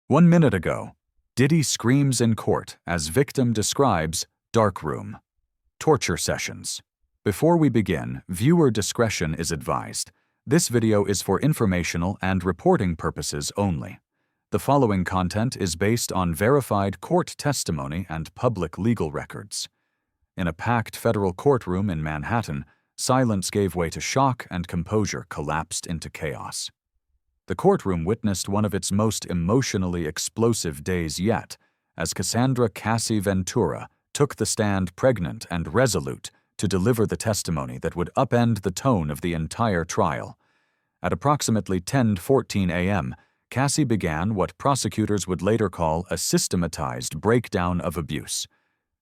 1 minute ago, Diddy screams in court as victim describes dark room. Torture sessions. Before we begin, viewer discretion is advised. This video is for informational and reporting purposes only. The following content is based on verified court testimony and public legal records. In a packed federal courtroom in Manhattan, silence gave way to shock and composure collapsed into chaos. The courtroom witnessed one of its most emotionally explosive days yet, as Cassandra Cassie Ventura took the stand pregnant and resolute to deliver the testimony that would upend the tone of the entire trial. At approximately 10:14 a.m., Cassie began what prosecutors would later call a systematized breakdown of abuse.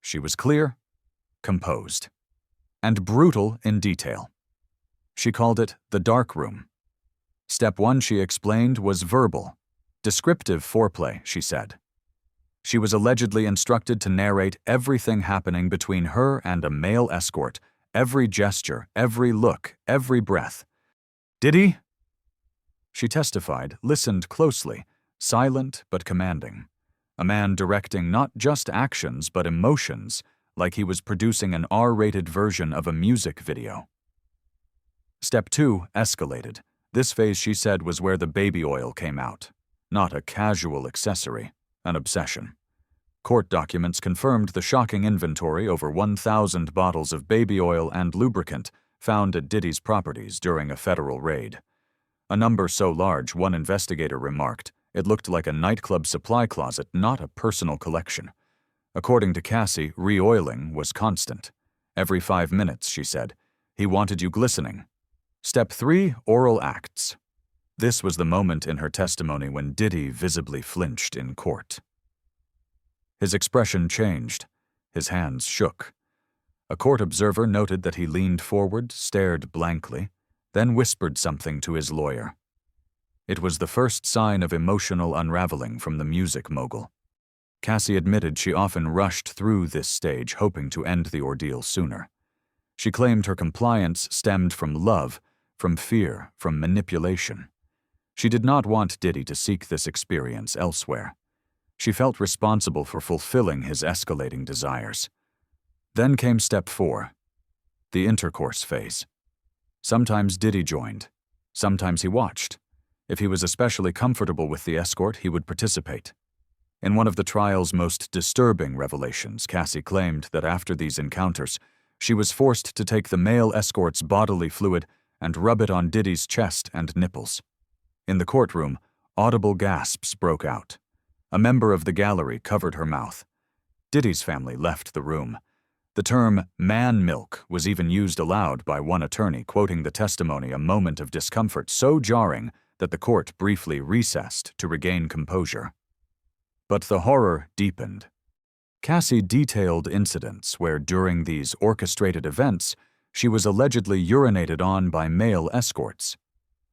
She was clear, composed, and brutal in detail. She called it the dark room. Step 1, she explained, was verbal. Descriptive foreplay, she said. She was allegedly instructed to narrate everything happening between her and a male escort, every gesture, every look, every breath. Diddy? She testified, listened closely, silent but commanding. A man directing not just actions but emotions, like he was producing an R-rated version of a music video. Step 2 escalated. This phase, she said, was where the baby oil came out. Not a casual accessory, an obsession. Court documents confirmed the shocking inventory over 1,000 bottles of baby oil and lubricant found at Diddy's properties during a federal raid. A number so large, one investigator remarked, it looked like a nightclub supply closet, not a personal collection. According to Cassie, re-oiling was constant. Every 5 minutes, she said. He wanted you glistening. Step 3, oral acts. This was the moment in her testimony when Diddy visibly flinched in court. His expression changed. His hands shook. A court observer noted that he leaned forward, stared blankly, then whispered something to his lawyer. It was the first sign of emotional unraveling from the music mogul. Cassie admitted she often rushed through this stage hoping to end the ordeal sooner. She claimed her compliance stemmed from love, from fear, from manipulation. She did not want Diddy to seek this experience elsewhere. She felt responsible for fulfilling his escalating desires. Then came step 4, the intercourse phase. Sometimes Diddy joined. Sometimes he watched. If he was especially comfortable with the escort, he would participate. In one of the trial's most disturbing revelations, Cassie claimed that after these encounters, she was forced to take the male escort's bodily fluid and rub it on Diddy's chest and nipples. In the courtroom, audible gasps broke out. A member of the gallery covered her mouth. Diddy's family left the room. The term man milk was even used aloud by one attorney, quoting the testimony, a moment of discomfort so jarring that the court briefly recessed to regain composure. But the horror deepened. Cassie detailed incidents where during these orchestrated events, she was allegedly urinated on by male escorts.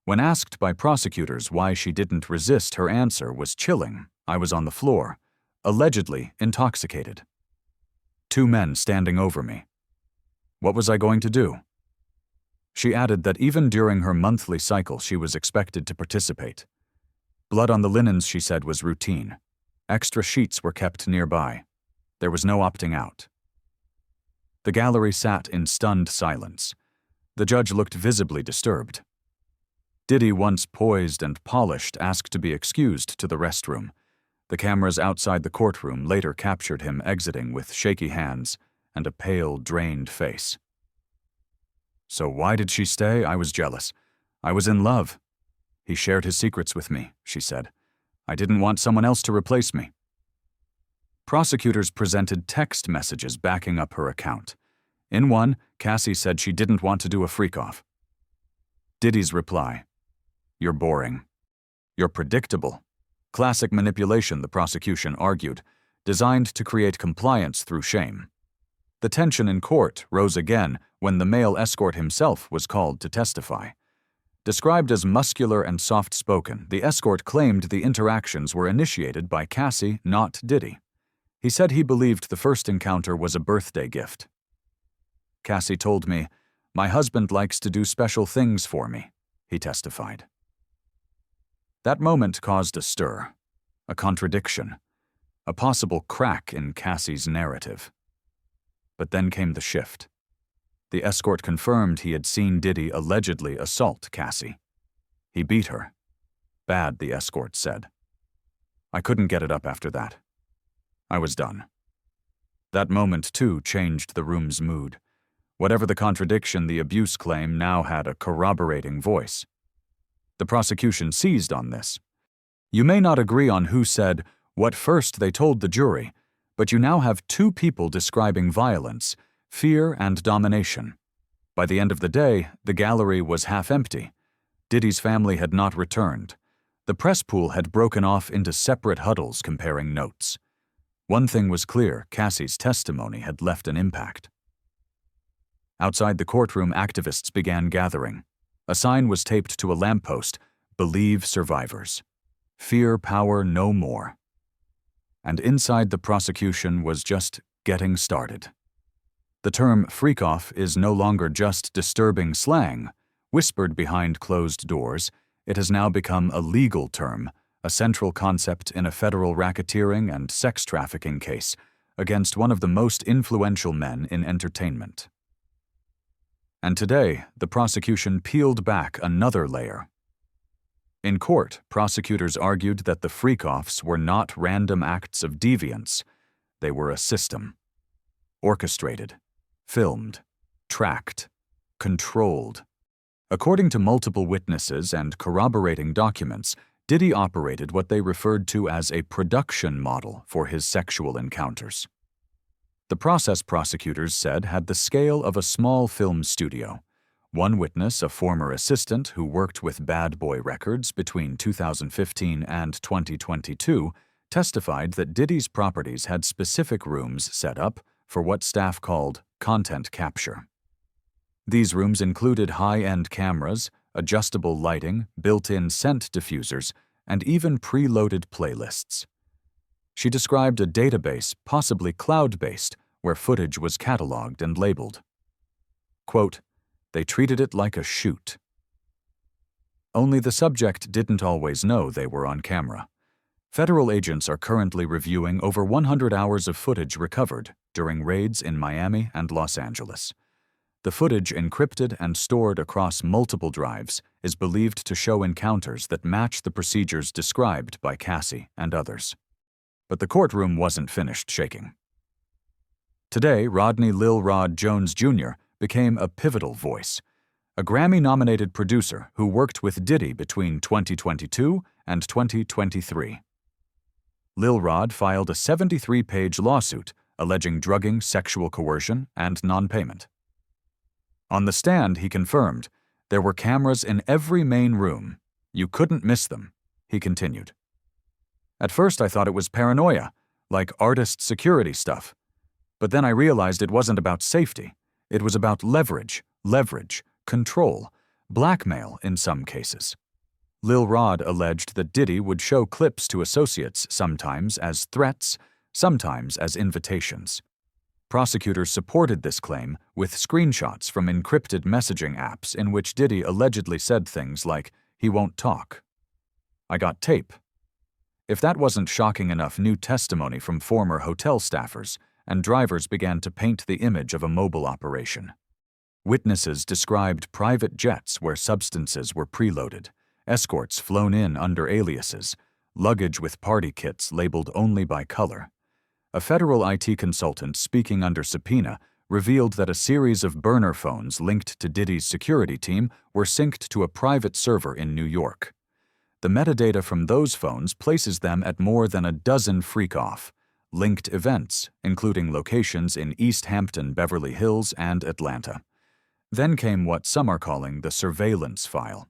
When asked by prosecutors why she didn't resist, her answer was chilling. I was on the floor, allegedly intoxicated. 2 men standing over me. What was I going to do? She added that even during her monthly cycle, she was expected to participate. Blood on the linens, she said, was routine. Extra sheets were kept nearby. There was no opting out. The gallery sat in stunned silence. The judge looked visibly disturbed. Diddy, once poised and polished, asked to be excused to the restroom. The cameras outside the courtroom later captured him exiting with shaky hands and a pale, drained face. So why did she stay? I was jealous. I was in love. He shared his secrets with me, she said. I didn't want someone else to replace me. Prosecutors presented text messages backing up her account. In one, Cassie said she didn't want to do a freak-off. Diddy's reply: "You're boring. You're predictable." Classic manipulation, the prosecution argued, designed to create compliance through shame. The tension in court rose again when the male escort himself was called to testify. Described as muscular and soft-spoken, the escort claimed the interactions were initiated by Cassie, not Diddy. He said he believed the first encounter was a birthday gift. Cassie told me, "My husband likes to do special things for me," he testified. That moment caused a stir. a contradiction, a possible crack in Cassie's narrative. But then came the shift. The escort confirmed he had seen Diddy allegedly assault Cassie. He beat her. Bad, the escort said. I couldn't get it up after that. I was done. That moment, too, changed the room's mood. Whatever the contradiction, the abuse claim now had a corroborating voice. The prosecution seized on this. You may not agree on who said what first they told the jury, but you now have two people describing violence, fear, and domination. By the end of the day, the gallery was half empty. Diddy's family had not returned. The press pool had broken off into separate huddles comparing notes. One thing was clear: Cassie's testimony had left an impact. Outside the courtroom, activists began gathering. A sign was taped to a lamppost: "Believe survivors. Fear power no more." And inside, the prosecution was just getting started. The term freak-off is no longer just disturbing slang, whispered behind closed doors. It has now become a legal term, a central concept in a federal racketeering and sex trafficking case against one of the most influential men in entertainment. And today, the prosecution peeled back another layer. In court, prosecutors argued that the freak-offs were not random acts of deviance. They were a system. Orchestrated, filmed, tracked, controlled. According to multiple witnesses and corroborating documents, Diddy operated what they referred to as a production model for his sexual encounters. The process, prosecutors said, had the scale of a small film studio. One witness, a former assistant who worked with Bad Boy Records between 2015 and 2022, testified that Diddy's properties had specific rooms set up for what staff called content capture. These rooms included high-end cameras, adjustable lighting, built-in scent diffusers, and even preloaded playlists. She described a database, possibly cloud-based, where footage was cataloged and labeled. Quote, "They treated it like a shoot." Only the subject didn't always know they were on camera. Federal agents are currently reviewing over 100 hours of footage recovered during raids in Miami and Los Angeles. The footage, encrypted and stored across multiple drives, is believed to show encounters that match the procedures described by Cassie and others. But the courtroom wasn't finished shaking. Today, Rodney Lil Rod Jones Jr. became a pivotal voice, a Grammy-nominated producer who worked with Diddy between 2022 and 2023. Lil Rod filed a 73-page lawsuit alleging drugging, sexual coercion, and non-payment. On the stand, he confirmed, "There were cameras in every main room. You couldn't miss them," he continued. "At first I thought it was paranoia, like artist security stuff. But then I realized it wasn't about safety. It was about leverage, control, blackmail in some cases." Lil Rod alleged that Diddy would show clips to associates, sometimes as threats, sometimes as invitations. Prosecutors supported this claim with screenshots from encrypted messaging apps in which Diddy allegedly said things like, "He won't talk. I got tape." If that wasn't shocking enough, new testimony from former hotel staffers and drivers began to paint the image of a mobile operation. Witnesses described private jets where substances were preloaded, escorts flown in under aliases, luggage with party kits labeled only by color. A federal IT consultant speaking under subpoena revealed that a series of burner phones linked to Diddy's security team were synced to a private server in New York. The metadata from those phones places them at more than a dozen freak-off, linked events, including locations in East Hampton, Beverly Hills, and Atlanta. Then came what some are calling the surveillance file.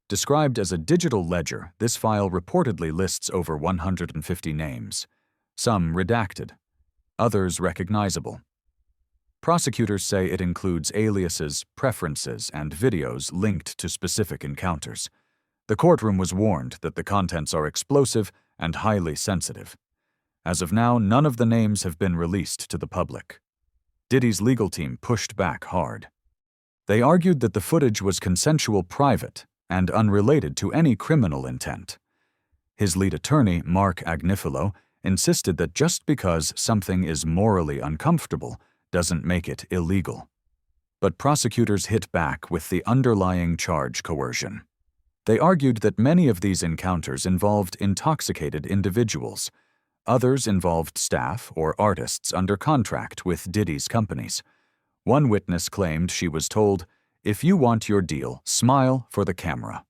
Described as a digital ledger, this file reportedly lists over 150 names. Some redacted, others recognizable. Prosecutors say it includes aliases, preferences, and videos linked to specific encounters. The courtroom was warned that the contents are explosive and highly sensitive. As of now, none of the names have been released to the public. Diddy's legal team pushed back hard. They argued that the footage was consensual, private, and unrelated to any criminal intent. His lead attorney, Mark Agnifilo, insisted that just because something is morally uncomfortable doesn't make it illegal. But prosecutors hit back with the underlying charge: coercion. They argued that many of these encounters involved intoxicated individuals. Others involved staff or artists under contract with Diddy's companies. One witness claimed she was told, "If you want your deal, smile for the camera."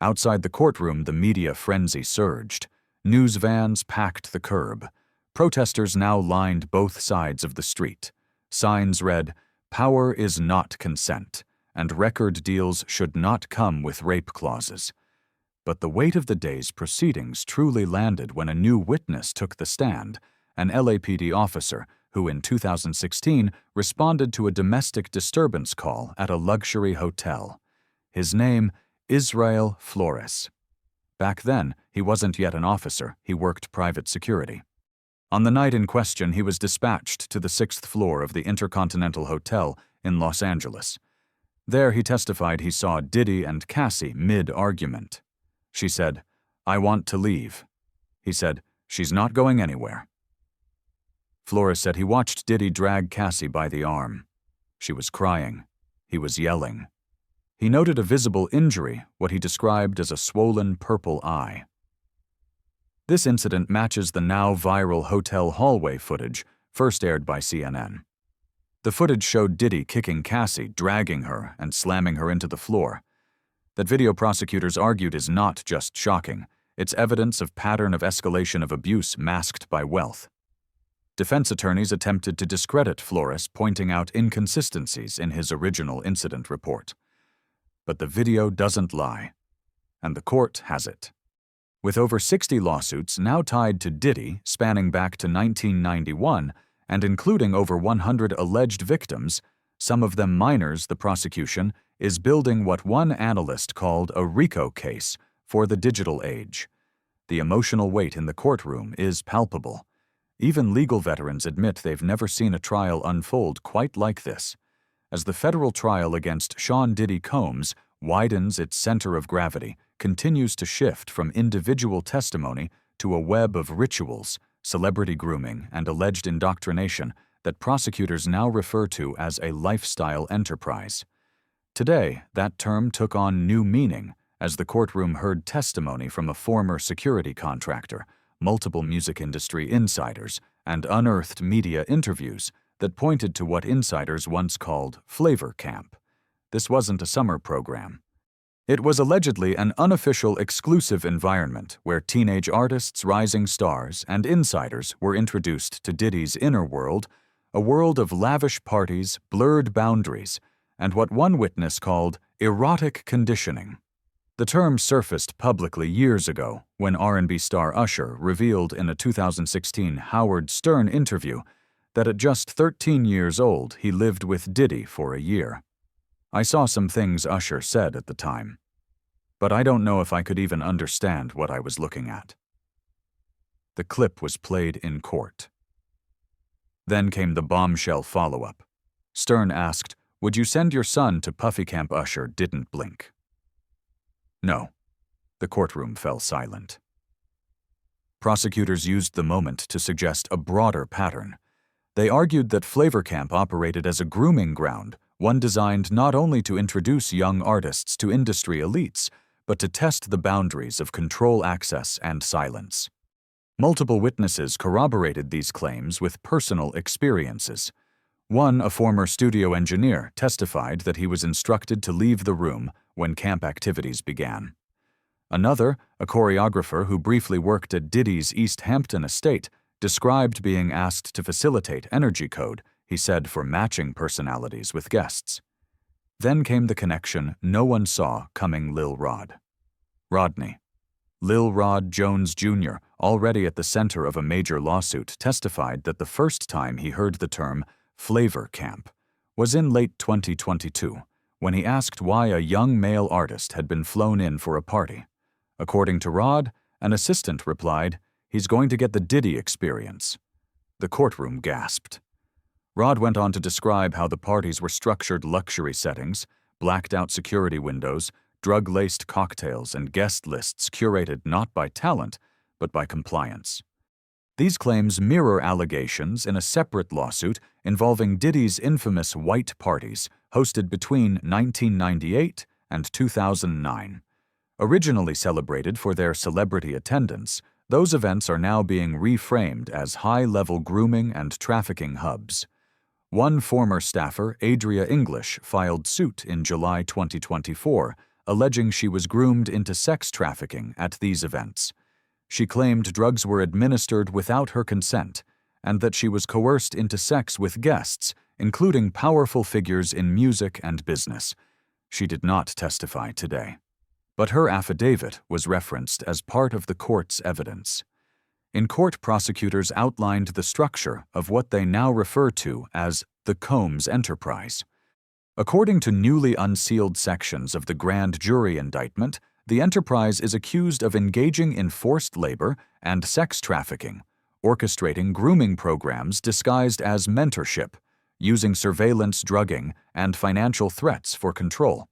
Outside the courtroom, the media frenzy surged. News vans packed the curb. Protesters now lined both sides of the street. Signs read, "Power is not consent," and record deals should not come with rape clauses. But the weight of the day's proceedings truly landed when a new witness took the stand, an LAPD officer who in 2016 responded to a domestic disturbance call at a luxury hotel. His name, Israel Flores. Back then, he wasn't yet an officer, he worked private security. On the night in question, he was dispatched to the 6th floor of the Intercontinental Hotel in Los Angeles. There he testified he saw Diddy and Cassie mid-argument. She said, "I want to leave." He said, "She's not going anywhere." Flores said he watched Diddy drag Cassie by the arm. She was crying. He was yelling. He noted a visible injury, what he described as a swollen purple eye. This incident matches the now viral hotel hallway footage, first aired by CNN. The footage showed Diddy kicking Cassie, dragging her, and slamming her into the floor. That video, prosecutors argued, is not just shocking. It's evidence of pattern of escalation of abuse masked by wealth. Defense attorneys attempted to discredit Flores, pointing out inconsistencies in his original incident report. But the video doesn't lie, and the court has it. With over 60 lawsuits now tied to Diddy, spanning back to 1991, and including over 100 alleged victims, some of them minors, the prosecution is building what one analyst called a RICO case for the digital age. The emotional weight in the courtroom is palpable. Even legal veterans admit they've never seen a trial unfold quite like this. As the federal trial against Sean Diddy Combs widens its center of gravity, continues to shift from individual testimony to a web of rituals, celebrity grooming, and alleged indoctrination that prosecutors now refer to as a lifestyle enterprise. Today, that term took on new meaning as the courtroom heard testimony from a former security contractor, multiple music industry insiders, and unearthed media interviews that pointed to what insiders once called flavor camp. This wasn't a summer program. It was allegedly an unofficial exclusive environment where teenage artists, rising stars, and insiders were introduced to Diddy's inner world, a world of lavish parties, blurred boundaries, and what one witness called erotic conditioning. The term surfaced publicly years ago when R&B star Usher revealed in a 2016 Howard Stern interview that at just 13 years old he lived with Diddy for a year. I saw some things Usher said at the time, but I don't know if I could even understand what I was looking at. The clip was played in court. Then came the bombshell follow-up. Stern asked, "Would you send your son to Puffy Camp?" Usher didn't blink. No. The courtroom fell silent. Prosecutors used the moment to suggest a broader pattern. They argued that Flavor Camp operated as a grooming ground, one designed not only to introduce young artists to industry elites, but to test the boundaries of control, access, and silence. Multiple witnesses corroborated these claims with personal experiences. One, a former studio engineer, testified that he was instructed to leave the room when camp activities began. Another, a choreographer who briefly worked at Diddy's East Hampton estate, described being asked to facilitate energy code, he said, for matching personalities with guests. Then came the connection no one saw coming: Lil Rod. Rodney. Lil Rod Jones Jr., already at the center of a major lawsuit, testified that the first time he heard the term Flavor Camp was in late 2022, when he asked why a young male artist had been flown in for a party. According to Rod, an assistant replied, "He's going to get the Diddy experience." The courtroom gasped. Rod went on to describe how the parties were structured luxury settings, blacked-out security windows, drug-laced cocktails and guest lists curated not by talent, but by compliance. These claims mirror allegations in a separate lawsuit involving Diddy's infamous white parties hosted between 1998 and 2009. Originally celebrated for their celebrity attendance, those events are now being reframed as high-level grooming and trafficking hubs. One former staffer, Adria English, filed suit in July 2024, alleging she was groomed into sex trafficking at these events. She claimed drugs were administered without her consent, and that she was coerced into sex with guests, including powerful figures in music and business. She did not testify today, but her affidavit was referenced as part of the court's evidence. In court, prosecutors outlined the structure of what they now refer to as the Combs enterprise. According to newly unsealed sections of the grand jury indictment, the enterprise is accused of engaging in forced labor and sex trafficking, orchestrating grooming programs disguised as mentorship, using surveillance, drugging, and financial threats for control.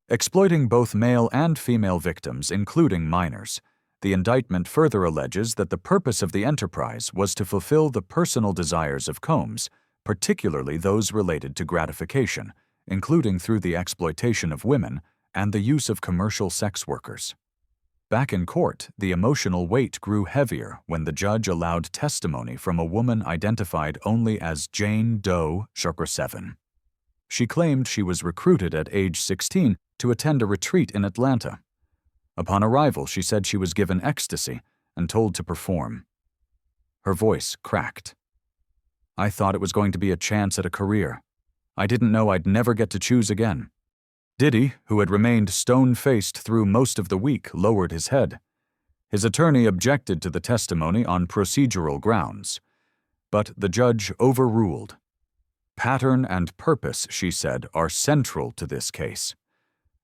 Exploiting both male and female victims, including minors. The indictment further alleges that the purpose of the enterprise was to fulfill the personal desires of Combs, particularly those related to gratification, including through the exploitation of women and the use of commercial sex workers. Back in court, the emotional weight grew heavier when the judge allowed testimony from a woman identified only as Jane Doe Sugar 7. She claimed she was recruited at age 16 to attend a retreat in Atlanta. Upon arrival, she said she was given ecstasy and told to perform. Her voice cracked. "I thought it was going to be a chance at a career. I didn't know I'd never get to choose again." Diddy, who had remained stone-faced through most of the week, lowered his head. His attorney objected to the testimony on procedural grounds, but the judge overruled. "Pattern and purpose," she said, "are central to this case."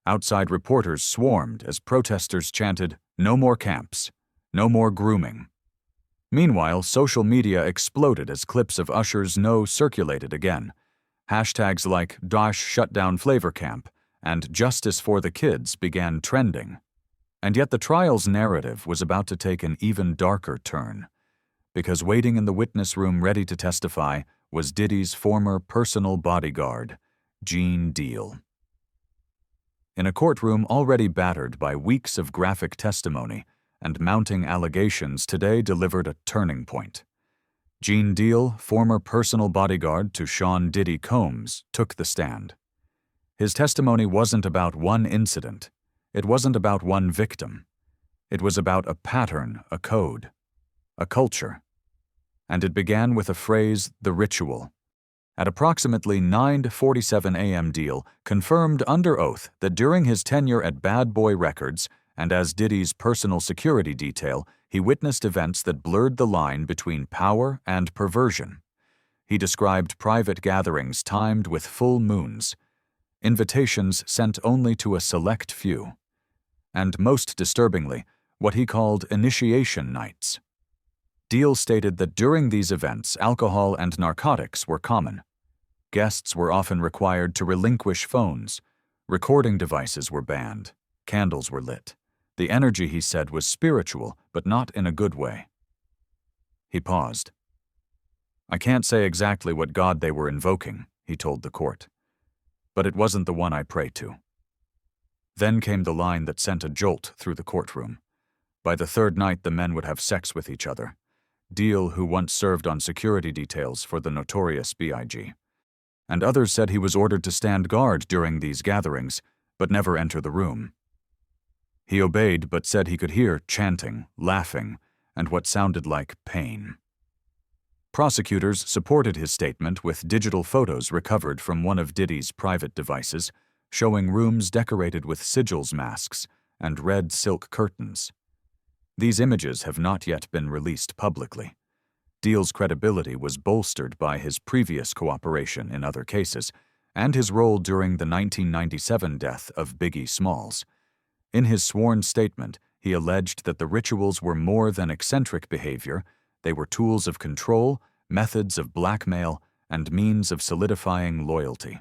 Outside reporters swarmed as protesters chanted, "No more camps, no more grooming." Meanwhile, social media exploded as clips of Usher's "No" circulated again. Hashtags like #shutdown Flavor Camp and "Justice for the Kids" began trending. And yet the trial's narrative was about to take an even darker turn, because waiting in the witness room ready to testify was Diddy's former personal bodyguard, Gene Deal. In a courtroom already battered by weeks of graphic testimony and mounting allegations, today delivered a turning point. Gene Deal, former personal bodyguard to Sean Diddy Combs, took the stand. His testimony wasn't about one incident. It wasn't about one victim. It was about a pattern, a code, a culture. And it began with a phrase, "the ritual." At approximately 9:47 a.m., Deal confirmed under oath that during his tenure at Bad Boy Records and as Diddy's personal security detail, he witnessed events that blurred the line between power and perversion. He described private gatherings timed with full moons, invitations sent only to a select few, and most disturbingly, what he called initiation nights. Deal stated that during these events, alcohol and narcotics were common. Guests were often required to relinquish phones. Recording devices were banned. Candles were lit. The energy, he said, was spiritual, but not in a good way. He paused. "I can't say exactly what God they were invoking," he told the court, "but it wasn't the one I pray to." Then came the line that sent a jolt through the courtroom. By the third night, the men would have sex with each other. Deal, who once served on security details for the notorious B.I.G., and others said he was ordered to stand guard during these gatherings, but never enter the room. He obeyed, but said he could hear chanting, laughing, and what sounded like pain. Prosecutors supported his statement with digital photos recovered from one of Diddy's private devices, showing rooms decorated with sigils masks and red silk curtains. These images have not yet been released publicly. Deal's credibility was bolstered by his previous cooperation in other cases and his role during the 1997 death of Biggie Smalls. In his sworn statement, he alleged that the rituals were more than eccentric behavior. They were tools of control, methods of blackmail, and means of solidifying loyalty.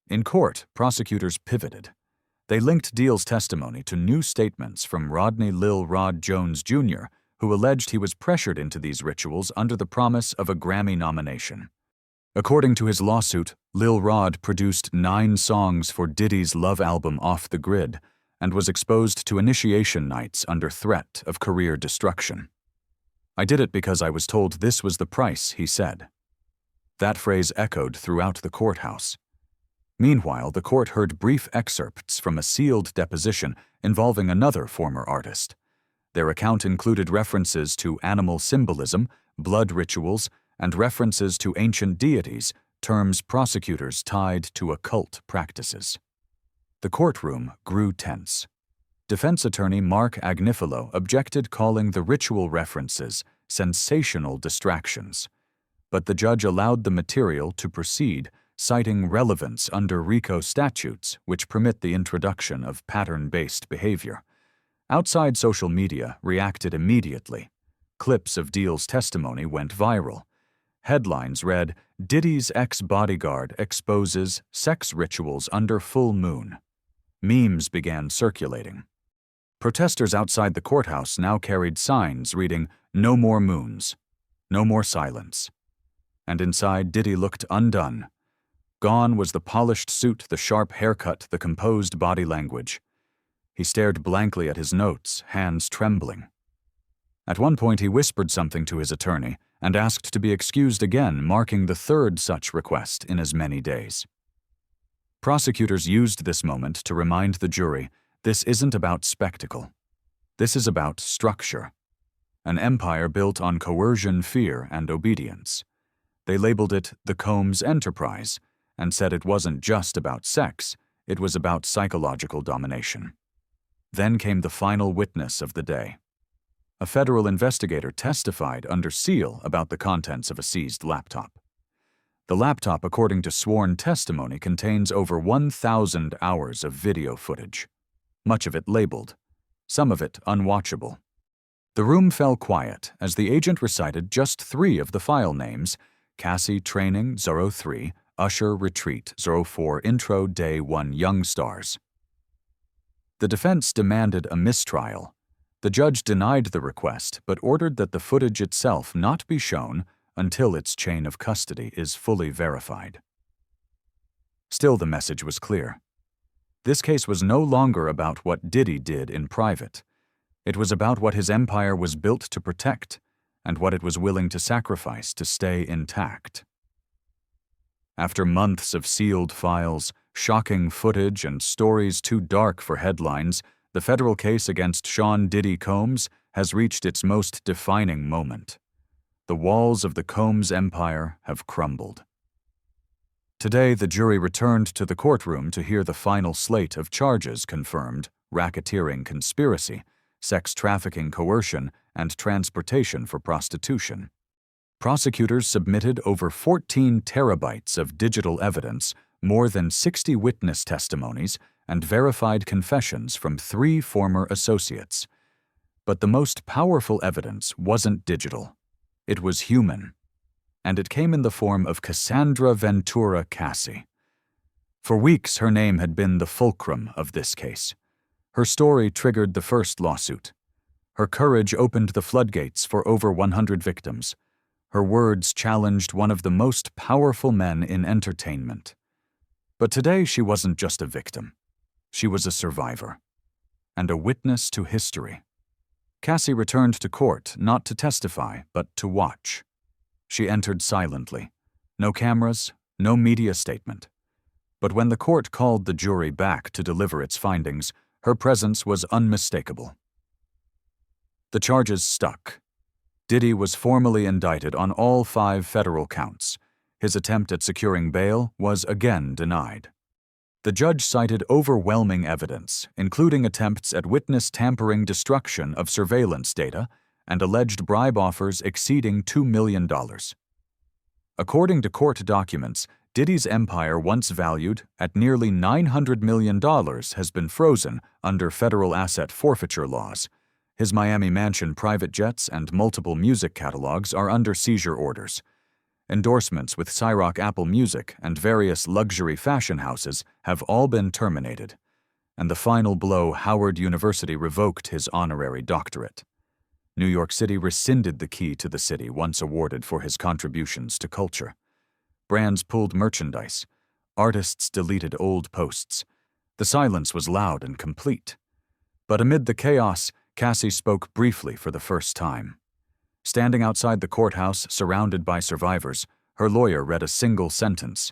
In court, prosecutors pivoted. They linked Deal's testimony to new statements from Rodney Lil Rod Jones Jr., who alleged he was pressured into these rituals under the promise of a Grammy nomination. According to his lawsuit, Lil Rod produced 9 songs for Diddy's love album Off the Grid and was exposed to initiation nights under threat of career destruction. "I did it because I was told this was the price," he said. That phrase echoed throughout the courthouse. Meanwhile, the court heard brief excerpts from a sealed deposition involving another former artist. Their account included references to animal symbolism, blood rituals, and references to ancient deities, terms prosecutors tied to occult practices. The courtroom grew tense. Defense attorney Mark Agnifilo objected, calling the ritual references sensational distractions. But the judge allowed the material to proceed, citing relevance under RICO statutes, which permit the introduction of pattern-based behavior. Outside social media reacted immediately. Clips of Deal's testimony went viral. Headlines read, "Diddy's ex-bodyguard exposes sex rituals under full moon." Memes began circulating. Protesters outside the courthouse now carried signs reading, "No more moons. No more silence." And inside, Diddy looked undone. Gone was the polished suit, the sharp haircut, the composed body language. He stared blankly at his notes, hands trembling. At one point, he whispered something to his attorney and asked to be excused again, marking the 3rd such request in as many days. Prosecutors used this moment to remind the jury, this isn't about spectacle. This is about structure. An empire built on coercion, fear, and obedience. They labeled it the Combs Enterprise and said it wasn't just about sex, it was about psychological domination. Then came the final witness of the day. A federal investigator testified under seal about the contents of a seized laptop. The laptop, according to sworn testimony, contains over 1,000 hours of video footage, much of it labeled, some of it unwatchable. The room fell quiet as the agent recited just 3 of the file names: Cassie Training 03, Usher Retreat 04, Intro Day 1 Young Stars. The defense demanded a mistrial. The judge denied the request but ordered that the footage itself not be shown until its chain of custody is fully verified. Still, the message was clear. This case was no longer about what Diddy did in private. It was about what his empire was built to protect and what it was willing to sacrifice to stay intact. After months of sealed files, shocking footage, and stories too dark for headlines, the federal case against Sean Diddy Combs has reached its most defining moment. The walls of the Combs empire have crumbled. Today, the jury returned to the courtroom to hear the final slate of charges confirmed: racketeering conspiracy, sex trafficking coercion, and transportation for prostitution. Prosecutors submitted over 14 terabytes of digital evidence, more than 60 witness testimonies, and verified confessions from 3 former associates. But the most powerful evidence wasn't digital. It was human. And it came in the form of Cassandra Ventura Cassie. For weeks, her name had been the fulcrum of this case. Her story triggered the first lawsuit. Her courage opened the floodgates for over 100 victims. Her words challenged one of the most powerful men in entertainment. But today, she wasn't just a victim. She was a survivor and a witness to history. Cassie returned to court not to testify, but to watch. She entered silently. No cameras, no media statement. But when the court called the jury back to deliver its findings, her presence was unmistakable. The charges stuck. Diddy was formally indicted on all 5 federal counts. His attempt at securing bail was again denied. The judge cited overwhelming evidence, including attempts at witness tampering, destruction of surveillance data, and alleged bribe offers exceeding $2 million. According to court documents, Diddy's empire, once valued at nearly $900 million, has been frozen under federal asset forfeiture laws. His Miami mansion, private jets, and multiple music catalogs are under seizure orders. Endorsements with Cyrock Apple Music and various luxury fashion houses have all been terminated. And the final blow, Howard University revoked his honorary doctorate. New York City rescinded the key to the city once awarded for his contributions to culture. Brands pulled merchandise. Artists deleted old posts. The silence was loud and complete. But amid the chaos, Cassie spoke briefly for the first time. Standing outside the courthouse, surrounded by survivors, her lawyer read a single sentence.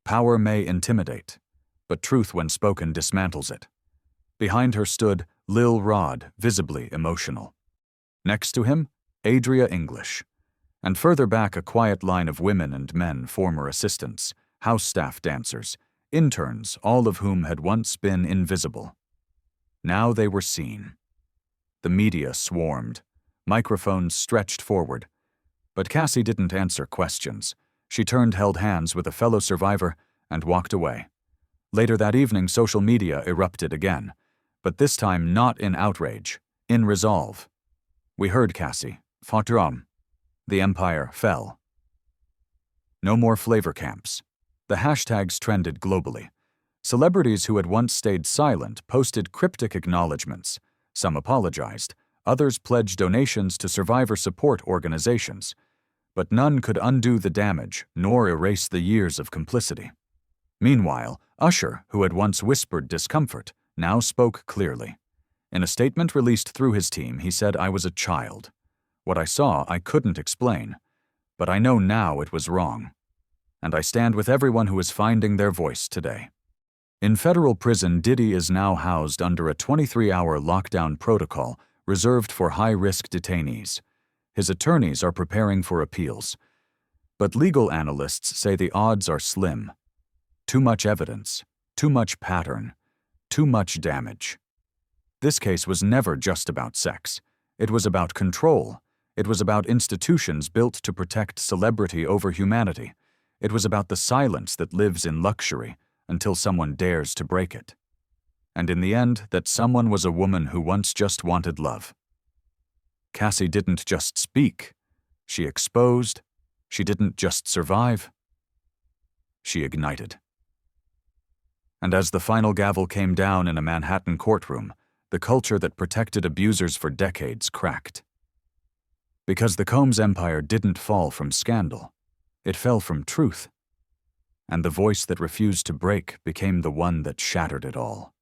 "Power may intimidate, but truth when spoken dismantles it." Behind her stood Lil Rod, visibly emotional. Next to him, Adria English. And further back, a quiet line of women and men, former assistants, house staff dancers, interns, all of whom had once been invisible. Now they were seen. The media swarmed. Microphones stretched forward. But Cassie didn't answer questions. She held hands with a fellow survivor and walked away. Later that evening, social media erupted again, but this time not in outrage, in resolve. "We heard Cassie. Courtroom. The empire fell." No more flavor camps. The hashtags trended globally. Celebrities who had once stayed silent posted cryptic acknowledgments. Some apologized. Others pledged donations to survivor support organizations. But none could undo the damage, nor erase the years of complicity. Meanwhile, Usher, who had once whispered discomfort, now spoke clearly. In a statement released through his team, he said, "I was a child. What I saw, I couldn't explain. But I know now it was wrong. And I stand with everyone who is finding their voice today." In federal prison, Diddy is now housed under a 23-hour lockdown protocol reserved for high-risk detainees. His attorneys are preparing for appeals. But legal analysts say the odds are slim. Too much evidence, too much pattern, too much damage. This case was never just about sex. It was about control. It was about institutions built to protect celebrity over humanity. It was about the silence that lives in luxury until someone dares to break it. And in the end, that someone was a woman who once just wanted love. Cassie didn't just speak. She exposed. She didn't just survive. She ignited. And as the final gavel came down in a Manhattan courtroom, the culture that protected abusers for decades cracked. Because the Combs empire didn't fall from scandal. It fell from truth. And the voice that refused to break became the one that shattered it all.